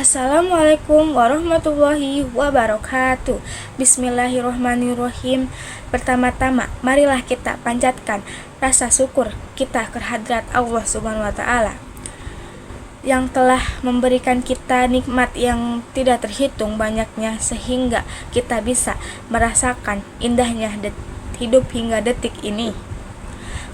Assalamualaikum warahmatullahi wabarakatuh. Bismillahirrohmanirrohim. Pertama-tama, marilah kita panjatkan rasa syukur kita kehadrat Allah Subhanahu wa Ta'ala yang telah memberikan kita nikmat yang tidak terhitung banyaknya, sehingga kita bisa merasakan indahnya hidup hingga detik ini.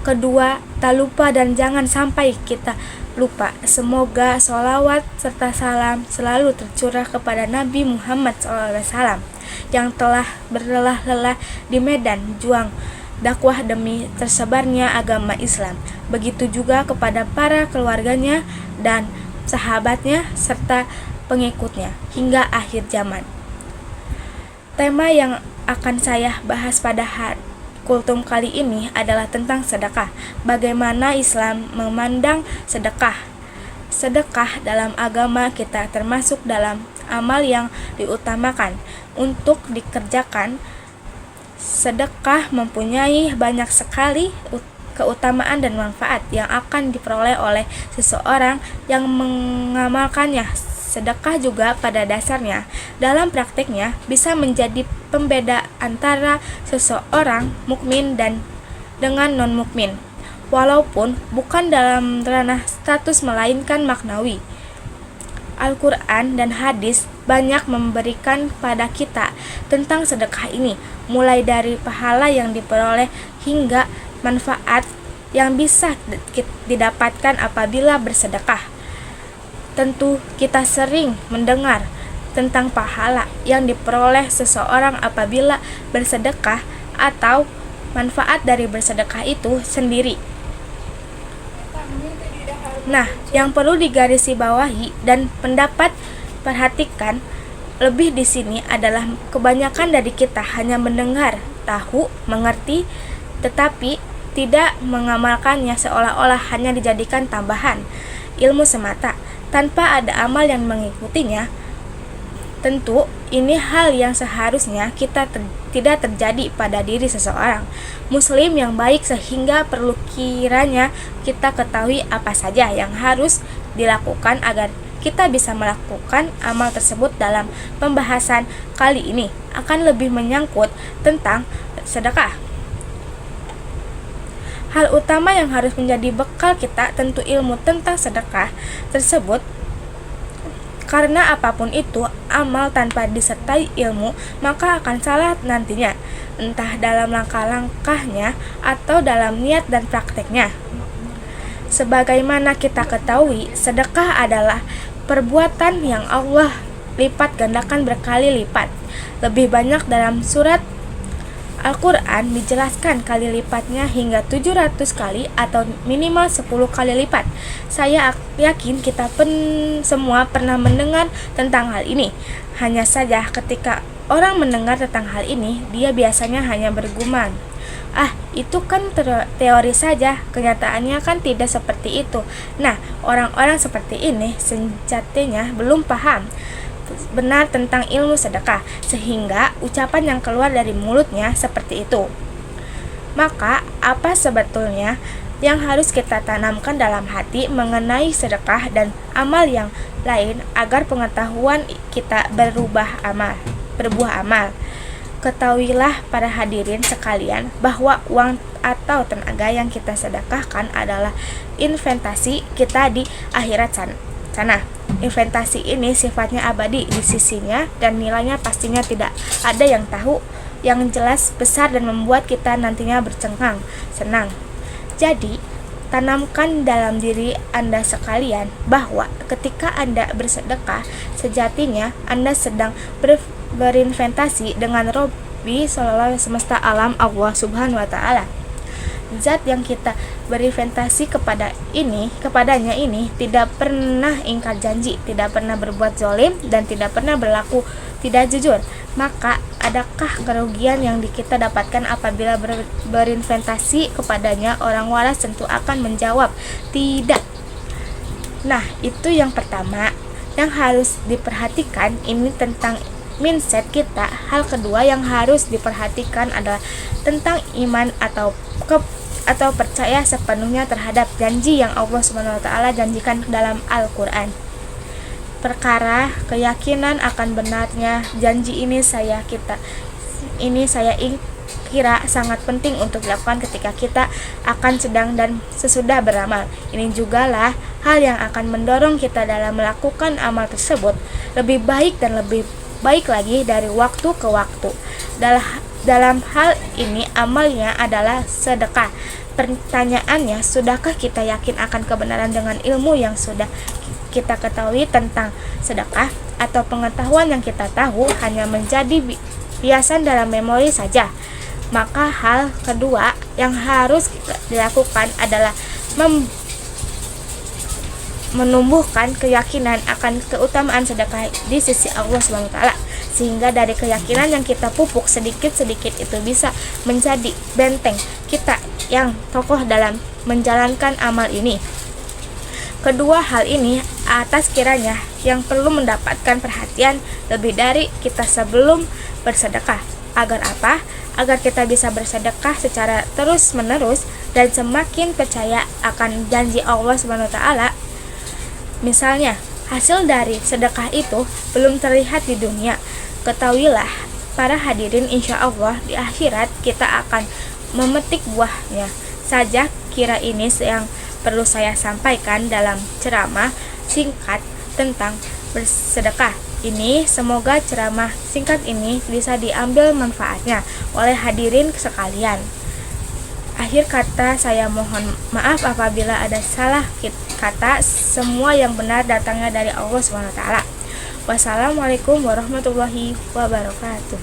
Kedua, tak lupa dan jangan sampai kita lupa, semoga sholawat serta salam selalu tercurah kepada Nabi Muhammad SAW yang telah berlelah-lelah di medan juang dakwah demi tersebarnya agama Islam. Begitu juga kepada para keluarganya dan sahabatnya serta pengikutnya hingga akhir zaman. Tema yang akan saya bahas pada kultum kali ini adalah tentang sedekah. Bagaimana Islam memandang sedekah? Sedekah dalam agama kita termasuk dalam amal yang diutamakan untuk dikerjakan. Sedekah mempunyai banyak sekali keutamaan dan manfaat yang akan diperoleh oleh seseorang yang mengamalkannya. Sedekah juga pada dasarnya dalam prakteknya bisa menjadi pembeda antara seseorang mukmin dan dengan non-mukmin, walaupun bukan dalam ranah status melainkan maknawi. Al-Quran dan hadis banyak memberikan pada kita tentang sedekah ini, mulai dari pahala yang diperoleh hingga manfaat yang bisa didapatkan apabila bersedekah. Tentu kita sering mendengar tentang pahala yang diperoleh seseorang apabila bersedekah atau manfaat dari bersedekah itu sendiri. Nah, yang perlu digarisbawahi dan pendapat perhatikan lebih di sini adalah kebanyakan dari kita hanya mendengar, tahu, mengerti, tetapi tidak mengamalkannya, seolah-olah hanya dijadikan tambahan ilmu semata tanpa ada amal yang mengikutinya. Tentu ini hal yang seharusnya tidak terjadi pada diri seseorang muslim yang baik, sehingga perlu kiranya kita ketahui apa saja yang harus dilakukan agar kita bisa melakukan amal tersebut. Dalam pembahasan kali ini akan lebih menyangkut tentang sedekah. Hal utama yang harus menjadi bekal kita tentu ilmu tentang sedekah tersebut, karena apapun itu amal tanpa disertai ilmu maka akan salah nantinya, entah dalam langkah-langkahnya atau dalam niat dan prakteknya. Sebagaimana kita ketahui, sedekah adalah perbuatan yang Allah lipat gandakan berkali lipat. Lebih banyak dalam surat Al-Quran dijelaskan kali lipatnya hingga 700 kali atau minimal 10 kali lipat. Saya yakin kita semua pernah mendengar tentang hal ini. Hanya saja ketika orang mendengar tentang hal ini, dia biasanya hanya bergumam, itu kan teori saja, kenyataannya kan tidak seperti itu. Nah, orang-orang seperti ini sejatinya belum paham benar tentang ilmu sedekah, sehingga ucapan yang keluar dari mulutnya seperti itu. Maka apa sebetulnya yang harus kita tanamkan dalam hati mengenai sedekah dan amal yang lain agar pengetahuan kita berbuah amal? Ketahuilah para hadirin sekalian bahwa uang atau tenaga yang kita sedekahkan adalah investasi kita di akhirat sana. Investasi ini sifatnya abadi di sisinya dan nilainya pastinya tidak ada yang tahu. Yang jelas besar dan membuat kita nantinya bercengkang senang. Jadi, tanamkan dalam diri Anda sekalian bahwa ketika Anda bersedekah, sejatinya Anda sedang berinvestasi dengan Robbi Sallallahu semesta alam, Allah Subhanahu wa Ta'ala. Zat yang kita berinvestasi kepadanya ini tidak pernah ingkar janji, tidak pernah berbuat zalim, dan tidak pernah berlaku tidak jujur. Maka adakah kerugian yang kita dapatkan apabila berinvestasi kepadanya? Orang waras tentu akan menjawab tidak. Nah, itu yang pertama yang harus diperhatikan, ini tentang mindset kita. Hal kedua yang harus diperhatikan adalah tentang iman atau percaya sepenuhnya terhadap janji yang Allah Subhanahu wa Ta'ala janjikan dalam Al-Quran. perkara keyakinan akan benarnya janji ini saya kira sangat penting untuk dilakukan ketika kita akan sedang dan sesudah beramal. Ini jugalah hal yang akan mendorong kita dalam melakukan amal tersebut lebih baik dan lebih baik lagi dari waktu ke waktu. Dalam hal ini amalnya adalah sedekah. Pertanyaannya, sudahkah kita yakin akan kebenaran dengan ilmu yang sudah kita ketahui tentang sedekah, atau pengetahuan yang kita tahu hanya menjadi hiasan dalam memori saja? Maka hal kedua yang harus dilakukan adalah menumbuhkan keyakinan akan keutamaan sedekah di sisi Allah SWT, sehingga dari keyakinan yang kita pupuk sedikit-sedikit itu bisa menjadi benteng kita yang kokoh dalam menjalankan amal ini. Kedua hal ini atas kiranya yang perlu mendapatkan perhatian lebih dari kita sebelum bersedekah. Agar apa? Agar kita bisa bersedekah secara terus-menerus dan semakin percaya akan janji Allah SWT. Misalnya, hasil dari sedekah itu belum terlihat di dunia. Ketahuilah, para hadirin, insya Allah di akhirat kita akan memetik buahnya saja. Kira ini yang perlu saya sampaikan dalam ceramah singkat tentang bersedekah ini. Semoga ceramah singkat ini bisa diambil manfaatnya oleh hadirin sekalian. Akhir kata, saya mohon maaf apabila ada salah kata. Semua yang benar datangnya dari Allah SWT. Wassalamualaikum warahmatullahi wabarakatuh.